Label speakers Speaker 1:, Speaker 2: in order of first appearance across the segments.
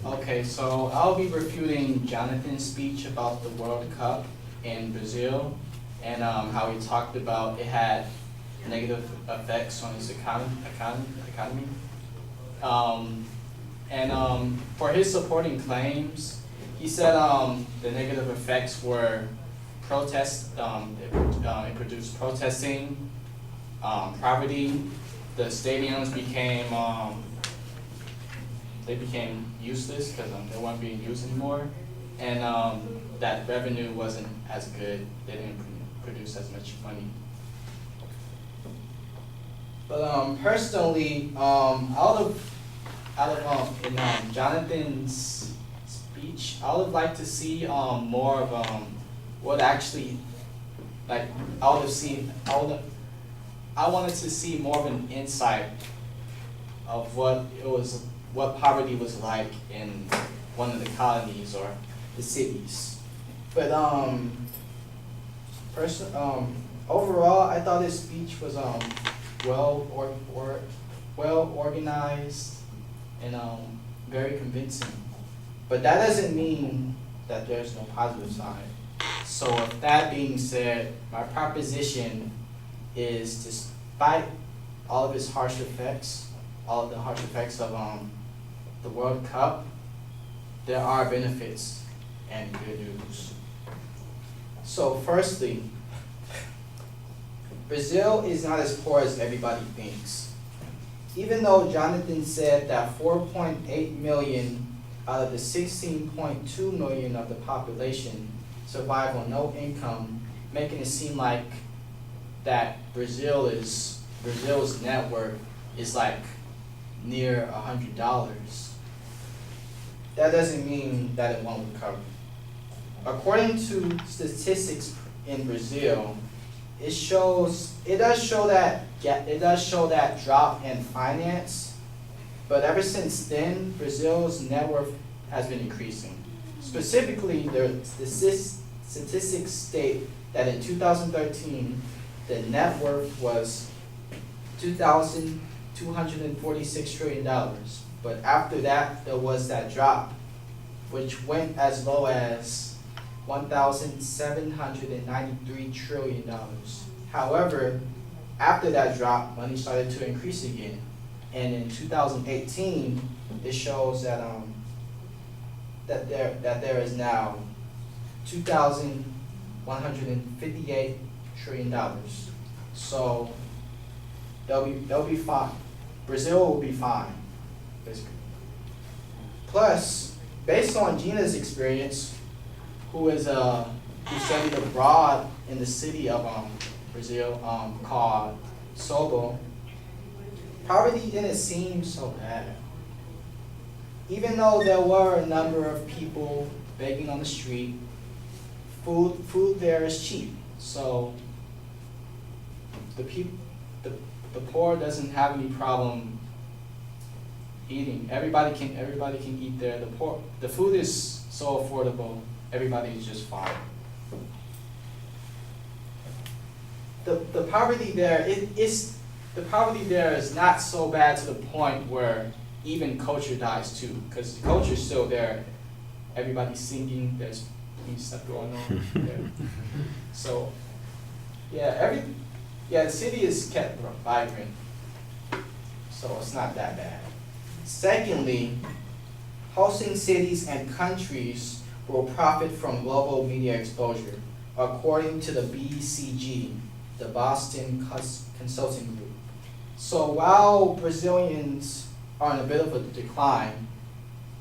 Speaker 1: Okay, so I'll be refuting Jonathan's speech about the World Cup in Brazil and how he talked about it had negative effects on his economy. Um, and for his supporting claims, he said the negative effects were it produced protesting, poverty, the stadiums became useless because they weren't being used anymore, and that revenue wasn't as good. They didn't produce as much money. But personally, in Jonathan's speech, I would like to see more of what actually, like I wanted to see more of an insight of what poverty was like in one of the colonies or the cities. But overall, I thought his speech was well organized and very convincing. But that doesn't mean that there's no positive side. So with that being said, my proposition is, despite all of its harsh effects, all of the harsh effects of the World Cup, there are benefits and good news. So firstly, Brazil is not as poor as everybody thinks. Even though Jonathan said that 4.8 million out of the 16.2 million of the population survive on no income, making it seem like that Brazil's net worth is like near $100. That doesn't mean that it won't recover. According to statistics in Brazil, it does show that drop in finance, but ever since then, Brazil's net worth has been increasing. Specifically, the statistics state that in 2013, the net worth was $2,246 trillion. But after that, there was that drop, which went as low as $1,793 trillion. However, after that drop, money started to increase again. And in 2018, it shows that that there is now $2,158 trillion. So they'll be fine. Brazil will be fine, basically. Plus, based on Gina's experience, who studied abroad in the city of Brazil called Sobo, poverty didn't seem so bad. Even though there were a number of people begging on the street, food there is cheap. So the poor doesn't have any problem eating. Everybody can eat there. The food is so affordable. Everybody is just fine. The poverty there is not so bad to the point where even culture dies too, because the culture is still there. Everybody's singing. There's stuff going on there. So the city is kept vibrant. So it's not that bad. Secondly, hosting cities and countries will profit from global media exposure, according to the BCG, the Boston Consulting Group. So while Brazilians are in a bit of a decline,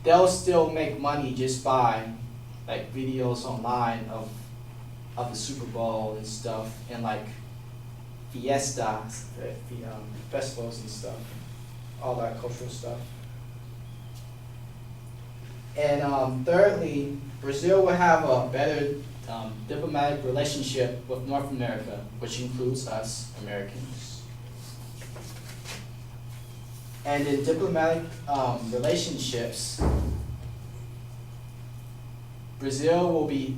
Speaker 1: they'll still make money just by like videos online of the Super Bowl and stuff, and like fiestas, festivals and stuff, all that cultural stuff. And thirdly, Brazil will have a better diplomatic relationship with North America, which includes us Americans. And in diplomatic relationships, Brazil will be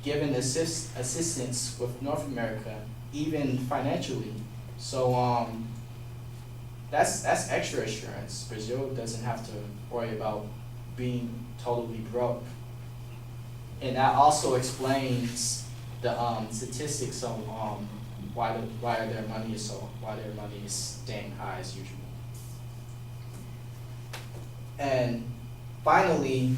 Speaker 1: given assistance with North America, even financially. So that's extra assurance. Brazil doesn't have to worry about being totally broke. And that also explains the statistics of why their money is staying high as usual. And finally,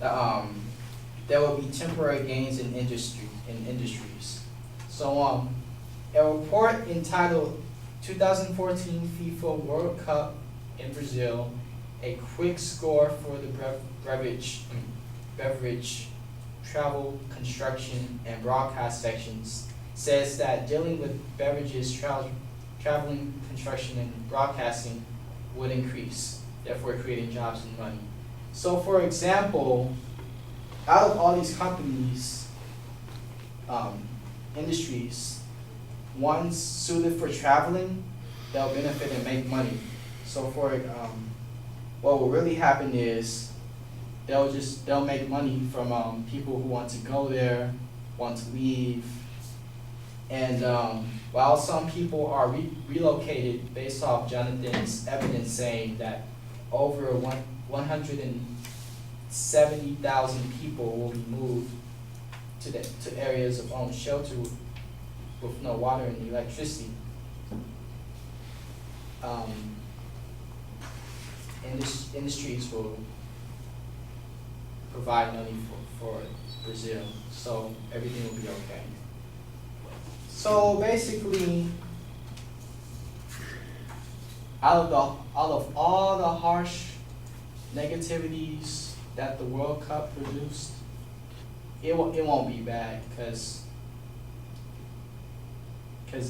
Speaker 1: there will be temporary gains in industries. So a report entitled 2014 FIFA World Cup in Brazil, a quick score for the beverage, travel, construction, and broadcast sections says that dealing with beverages, traveling, construction, and broadcasting would increase, therefore creating jobs and money. So for example, out of all these companies, industries, ones suited for traveling, they'll benefit and make money. So for what will really happen is they'll make money from people who want to go there, want to leave, and while some people are relocated based off Jonathan's evidence saying that over 170,000 people will be moved to areas of shelter with no water and electricity. Industries will provide money for Brazil, so everything will be okay. So basically, out of all the harsh negativities that the World Cup produced, it won't be bad because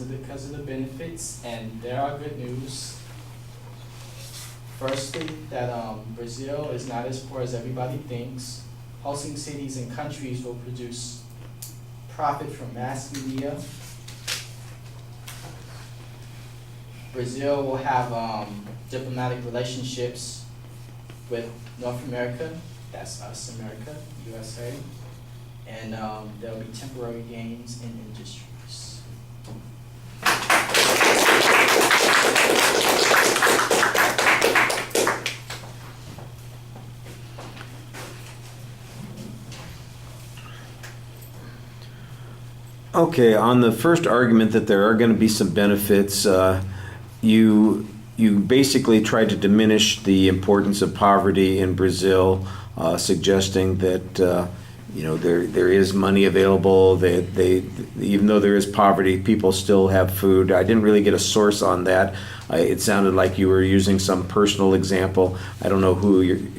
Speaker 1: of the benefits, and there are good news. Firstly, that Brazil is not as poor as everybody thinks. Hosting cities and countries will produce profit from mass media. Brazil will have diplomatic relationships with North America, that's us, America, USA, and there will be temporary gains in industries.
Speaker 2: Okay, on the first argument that there are going to be some benefits, you basically tried to diminish the importance of poverty in Brazil, suggesting that there is money available. That even though there is poverty, people still have food. I didn't really get a source on that. It sounded like you were using some personal example. I don't know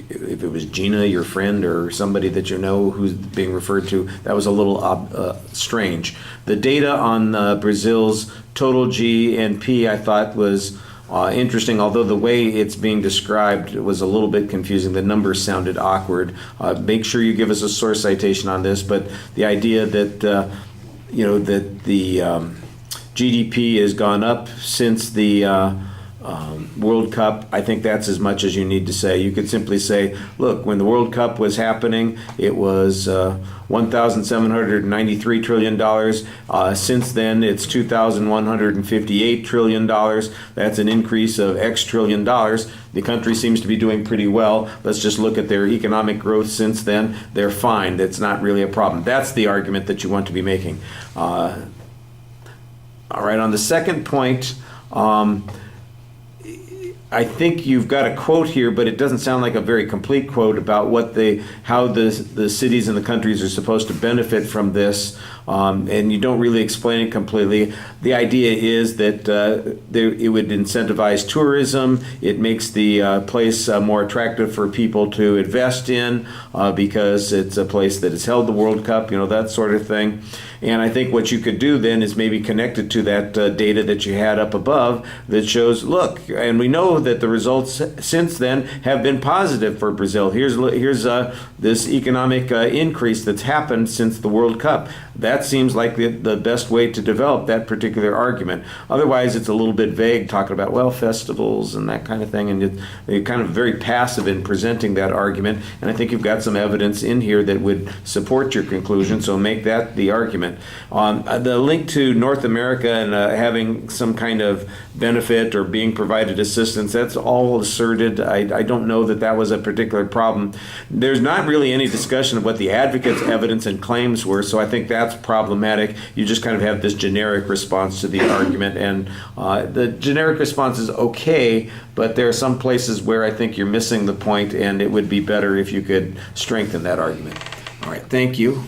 Speaker 2: if it was Gina, your friend, or somebody that you know who's being referred to. That was a little strange. The data on Brazil's total GNP I thought was interesting, although the way it's being described was a little bit confusing. The numbers sounded awkward. Make sure you give us a source citation on this, but the idea that that the GDP has gone up since the World Cup, I think that's as much as you need to say. You could simply say, look, when the World Cup was happening, it was $1,793 trillion. Since then, it's $2,158 trillion. That's an increase of X trillion dollars. The country seems to be doing pretty well. Let's just look at their economic growth since then. They're fine. That's not really a problem. That's the argument that you want to be making. All right, on the second point, I think you've got a quote here, but it doesn't sound like a very complete quote about how the cities and the countries are supposed to benefit from this, and you don't really explain it completely. The idea is that it would incentivize tourism. It makes the place more attractive for people to invest in because it's a place that has held the World Cup, that sort of thing. And I think what you could do then is maybe connect it to that data that you had up above that shows, look, and we know that the results since then have been positive for Brazil. Here's this economic increase that's happened since the World Cup. that seems like the best way to develop that particular argument. Otherwise, it's a little bit vague, talking about, well, festivals and that kind of thing, and you're kind of very passive in presenting that argument. And I think you've got some evidence in here that would support your conclusion, so make that the argument. The link to North America and having some kind of benefit or being provided assistance, that's all asserted. I don't know that that was a particular problem. There's not really any discussion of what the advocate's evidence and claims were, so I think that's problematic. You just kind of have this generic response to the argument, and the generic response is okay, but there are some places where I think you're missing the point, and it would be better if you could strengthen that argument. All right, thank you.